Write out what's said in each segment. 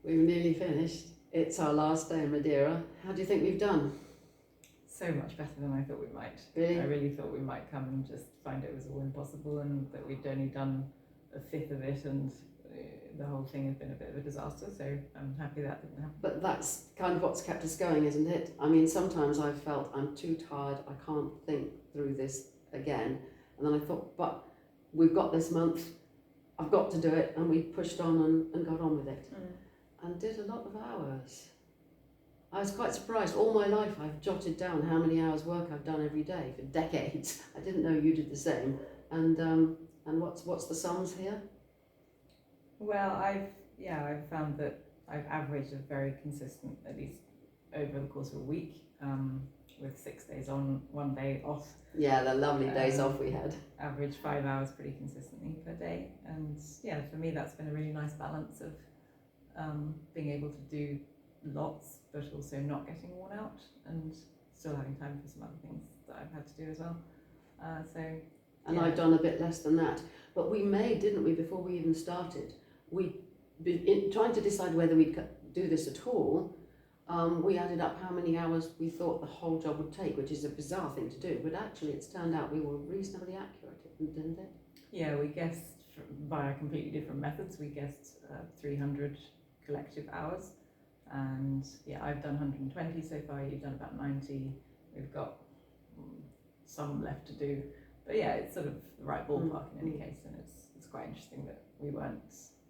We've nearly finished. It's our last day in Madeira. How do you think we've done? So much better than I thought we might. Really? I really thought we might come and just find it was all impossible and that we'd only done a fifth of it and the whole thing has been a bit of a disaster, so I'm happy that didn't happen. But that's kind of what's kept us going, isn't it? I mean, sometimes I've felt I'm too tired, I can't think through this again. And then I thought, but we've got this month, I've got to do it. And we pushed on and got on with it. And did a lot of hours. I was quite surprised. All my life I've jotted down how many hours work I've done every day for decades. I didn't know you did the same. And what's the sums here? Well, I've found that I've averaged a very consistent, at least over the course of a week, with 6 days on, 1 day off. Yeah, the lovely days off we had. Average 5 hours pretty consistently per day, and yeah, for me that's been a really nice balance of being able to do lots, but also not getting worn out, and still having time for some other things that I've had to do as well. And I've done a bit less than that. But we made, didn't we, before we even started, trying to decide whether we'd do this at all, we added up how many hours we thought the whole job would take, which is a bizarre thing to do. But actually it's turned out we were reasonably accurate, didn't it? Yeah, we guessed via completely different methods. We guessed 300 collective hours. And yeah, I've done 120 so far, you've done about 90. We've got some left to do. But yeah, it's sort of the right ballpark in any case, and it's quite interesting that we weren't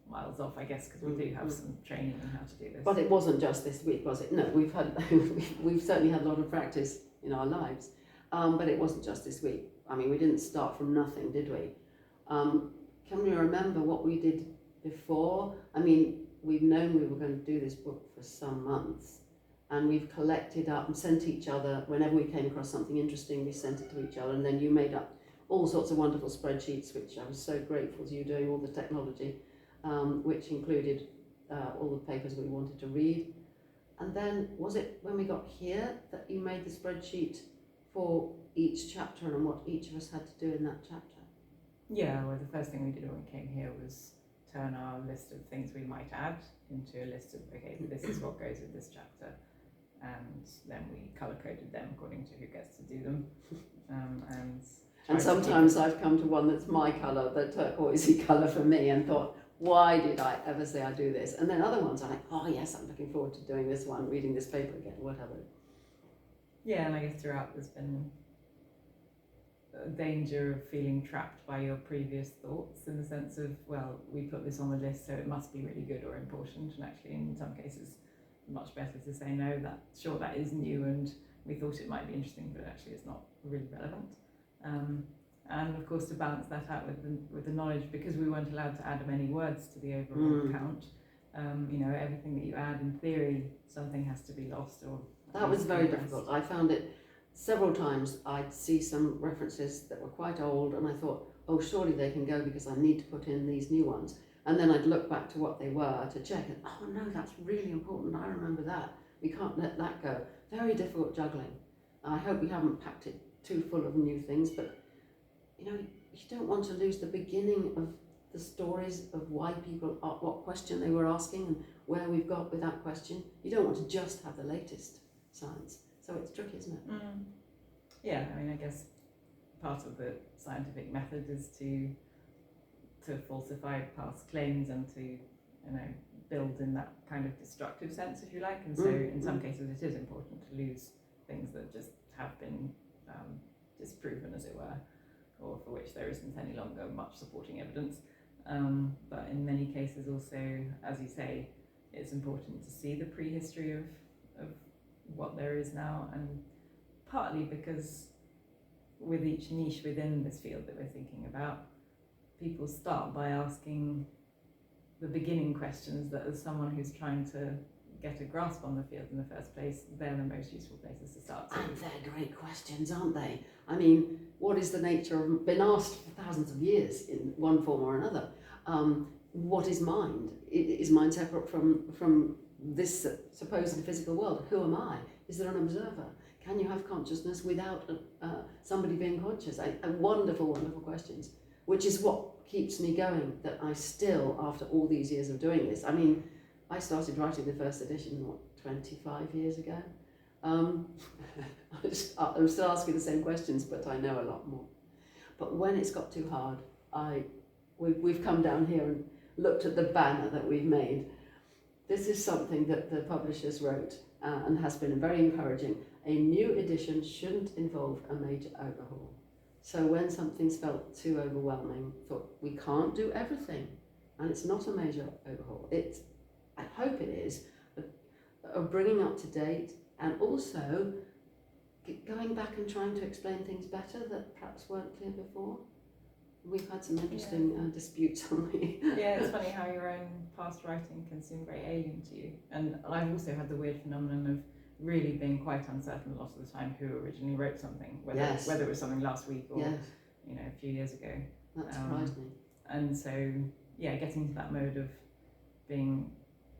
miles off, I guess, because we do have some training in how to do this. But it wasn't just this week, was it? No, we've certainly had a lot of practice in our lives, but it wasn't just this week. I mean, we didn't start from nothing, did we? Can we remember what we did before? I mean, we've known we were going to do this book for some months, and we've collected up and sent each other, whenever we came across something interesting, we sent it to each other, and then you made up all sorts of wonderful spreadsheets, which I was so grateful to you doing, all the technology, which included all the papers we wanted to read. And then, was it when we got here that you made the spreadsheet for each chapter and what each of us had to do in that chapter? Yeah, well, the first thing we did when we came here was turn our list of things we might add into a list of, okay, this is what goes with this chapter. And then we colour-coded them according to who gets to do them. And sometimes I've come to one that's my colour, the turquoisey colour for me, and thought, why did I ever say I do this? And then other ones are like, oh yes, I'm looking forward to doing this one, reading this paper again, whatever. Yeah, and I guess throughout there's been a danger of feeling trapped by your previous thoughts, in the sense of, well, we put this on the list, so it must be really good or important, and actually in some cases much better to say no, that is new and we thought it might be interesting, but actually it's not really relevant. And of course, to balance that out with the knowledge, because we weren't allowed to add many words to the overall count, everything that you add, in theory, something has to be lost. Or that was very difficult. I found it several times. I'd see some references that were quite old, and I thought, oh, surely they can go because I need to put in these new ones. And then I'd look back to what they were to check, and oh no, that's really important. I remember that. We can't let that go. Very difficult juggling. I hope we haven't packed it too full of new things, but you don't want to lose the beginning of the stories of why people, what question they were asking and where we've got with that question. You don't want to just have the latest science. So it's tricky, isn't it? Yeah, I mean, I guess part of the scientific method is to falsify past claims and to, build in that kind of destructive sense, if you like. And so in some cases it is important to lose things that just have been disproven, as it were, or for which there isn't any longer much supporting evidence. But in many cases also, as you say, it's important to see the prehistory of what there is now, and partly because with each niche within this field that we're thinking about, people start by asking the beginning questions that, as someone who's trying to get a grasp on the field in the first place, they're the most useful places to start. And they're great questions, aren't they? I mean, what is the nature of, been asked for thousands of years in one form or another. What is mind? Is mind separate from this supposed physical world? Who am I? Is there an observer? Can you have consciousness without somebody being conscious? Wonderful, wonderful questions, which is what keeps me going, that I still, after all these years of doing this, I mean, I started writing the first edition, 25 years ago. I'm still asking the same questions, but I know a lot more. But when it's got too hard, we've come down here and looked at the banner that we've made. This is something that the publishers wrote and has been very encouraging. A new edition shouldn't involve a major overhaul. So when something's felt too overwhelming, thought we can't do everything, and it's not a major overhaul. I hope it is, of bringing up to date and also going back and trying to explain things better that perhaps weren't clear before. We've had some interesting disputes on the... Yeah, it's funny how your own past writing can seem very alien to you. And I've also had the weird phenomenon of really being quite uncertain a lot of the time who originally wrote something, whether it was something last week or a few years ago. That surprised me. And so, getting to that mode of being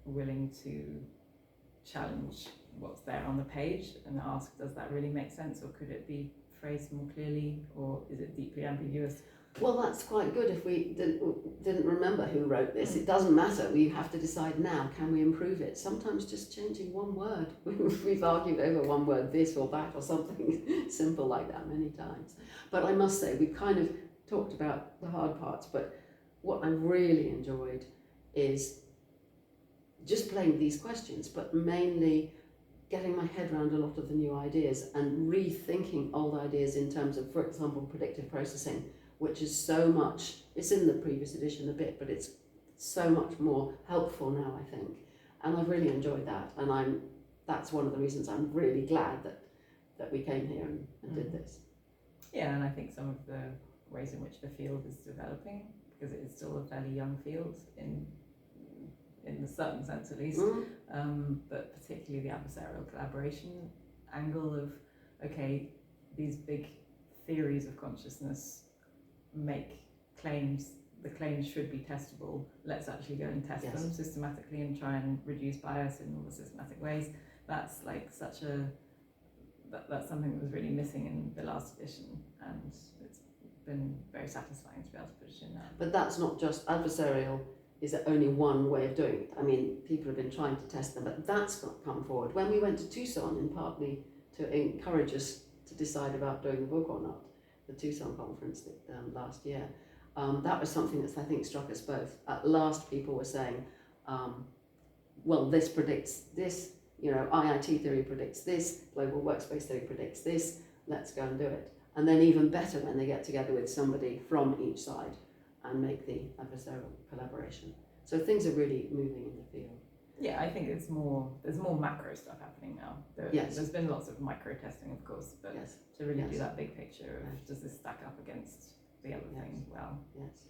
willing to challenge what's there on the page and ask, does that really make sense, or could it be phrased more clearly, or is it deeply ambiguous? Well, that's quite good. If we didn't remember who wrote this, it doesn't matter. We have to decide now, can we improve it? Sometimes just changing one word. We've argued over one word, this or that or something simple like that many times. But I must say, we've kind of talked about the hard parts, but what I've really enjoyed is just playing these questions, but mainly getting my head around a lot of the new ideas and rethinking old ideas in terms of, for example, predictive processing, which is so much, it's in the previous edition a bit, but it's so much more helpful now, I think. And I've really enjoyed that. And that's one of the reasons I'm really glad that we came here and did this. Yeah, and I think some of the ways in which the field is developing, because it is still a fairly young field in a certain sense at least, but particularly the adversarial collaboration angle of, okay, these big theories of consciousness make claims, the claims should be testable, let's actually go and test them systematically and try and reduce bias in all the systematic ways. That's like that's something that was really missing in the last edition, and it's been very satisfying to be able to put it in there. But that's not just adversarial, is only one way of doing it. I mean, people have been trying to test them, but that's not come forward. When we went to Tucson, in partly to encourage us to decide about doing the book or not, the Tucson conference last year, that was something that I think struck us both. At last, people were saying, well, this predicts this, IIT theory predicts this, global workspace theory predicts this, let's go and do it. And then even better when they get together with somebody from each side and make the adversarial collaboration. So things are really moving in the field. Yeah, I think there's more macro stuff happening now. There's been lots of micro testing, of course, but to really do that big picture of does this stack up against the other thing well. Yes.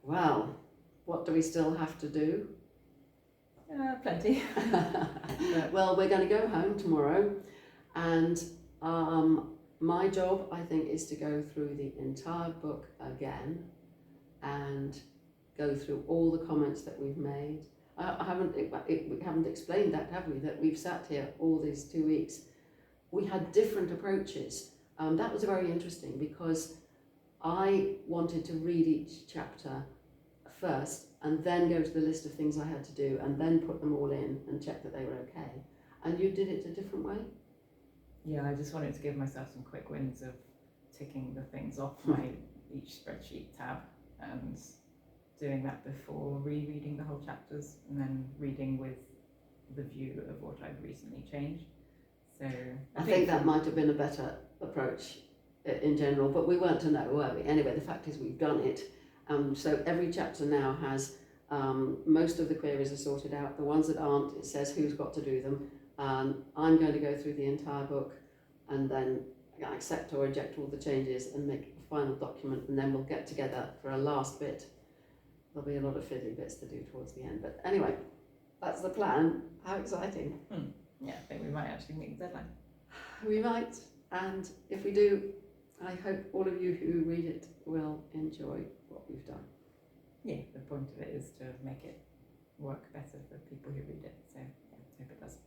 Well, what do we still have to do? Plenty. Well, we're going to go home tomorrow, and my job, I think, is to go through the entire book again and go through all the comments that we've made. We haven't explained that, have we? That we've sat here all these 2 weeks. We had different approaches. That was very interesting because I wanted to read each chapter first and then go to the list of things I had to do and then put them all in and check that they were okay. And you did it a different way? Yeah, I just wanted to give myself some quick wins of ticking the things off my each spreadsheet tab and doing that before rereading the whole chapters and then reading with the view of what I've recently changed. So I think that might have been a better approach in general, but we weren't to know, were we? Anyway, the fact is we've done it. So every chapter now has, most of the queries are sorted out. The ones that aren't, it says who's got to do them. I'm going to go through the entire book and then accept or reject all the changes and make a final document, and then we'll get together for a last bit. There'll be a lot of fiddly bits to do towards the end, but anyway, that's the plan. How exciting. Yeah, I think we might actually meet the deadline. We might, and if we do, I hope all of you who read it will enjoy what we've done. Yeah, the point of it is to make it work better for people who read it, so yeah, hope it does.